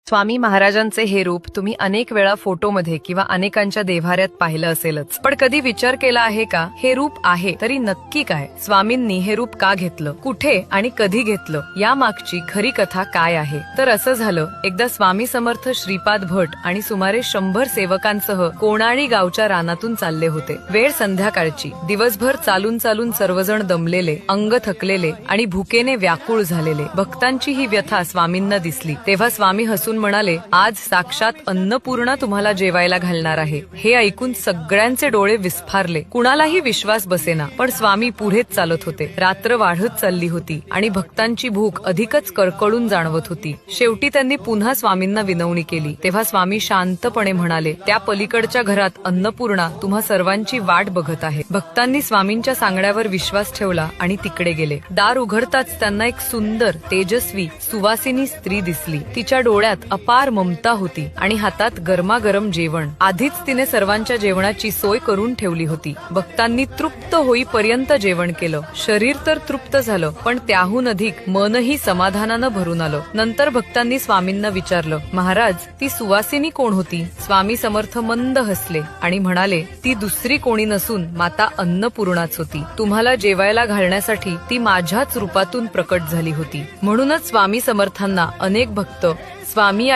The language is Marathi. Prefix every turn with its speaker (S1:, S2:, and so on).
S1: स्वामी महाराजांचे हे रूप तुम्ही अनेक वेळा फोटोमध्ये किंवा अनेकांच्या देव्हाऱ्यात पाहिलं असेलच, पण कधी विचार केला आहे का हे रूप आहे तरी नक्की काय? स्वामींनी हे रूप का घेतलं, कुठे आणि कधी घेतलं, या मागची खरी कथा काय आहे? तर असं झालं, एकदा स्वामी समर्थ श्रीपाद भट आणि सुमारे 100 सेवकांसह कोणाळी गावच्या रानातून चालले होते. वेळ संध्याकाळची. दिवसभर चालून चालून सर्वजण दमलेले, अंग थकलेले आणि भुकेने व्याकुळ झालेले. भक्तांची ही व्यथा स्वामींना दिसली. तेव्हा स्वामी हसून म्हणाले, आज साक्षात अन्नपूर्णा तुम्हाला जेवायला घालणार आहे. हे ऐकून सगळ्यांचे डोळे विस्फारले. कुणालाही विश्वास बसेना, पण स्वामी पुढेच चालत होते. रात्र वाढत चालली होती आणि भक्तांची भूक अधिकच कळकळून जाणवत होती. शेवटी त्यांनी पुन्हा स्वामींना विनवणी केली. तेव्हा स्वामी शांतपणे म्हणाले, त्या पलीकडच्या घरात अन्नपूर्णा तुम्हा सर्वांची वाट बघत आहे. भक्तांनी स्वामींच्या सांगण्यावर विश्वास ठेवला आणि तिकडे गेले. दार उघडताच त्यांना एक सुंदर, तेजस्वी, सुवासिनी स्त्री दिसली. तिच्या डोळ्यात अपार ममता होती आणि हातात गरमागरम जेवण. आधीच तिने सर्वांच्या जेवणाची सोय करून ठेवली होती. भक्तांनी तृप्त होईपर्यंत जेवण केलं. शरीर तर तृप्त झालं, पण त्याहून अधिक मनही समाधानानं भरून आलं. नंतर भक्तांनी स्वामींना विचारलं, महाराज, ती सुवासिनी कोण होती? स्वामी समर्थ मंद हसले आणि म्हणाले, ती दुसरी कोणी नसून माता अन्नपूर्णाच होती. तुम्हाला जेवायला घालण्यासाठी ती माझ्याच रूपातून प्रकट झाली होती. म्हणूनच स्वामी समर्थांना अनेक भक्त स्वामी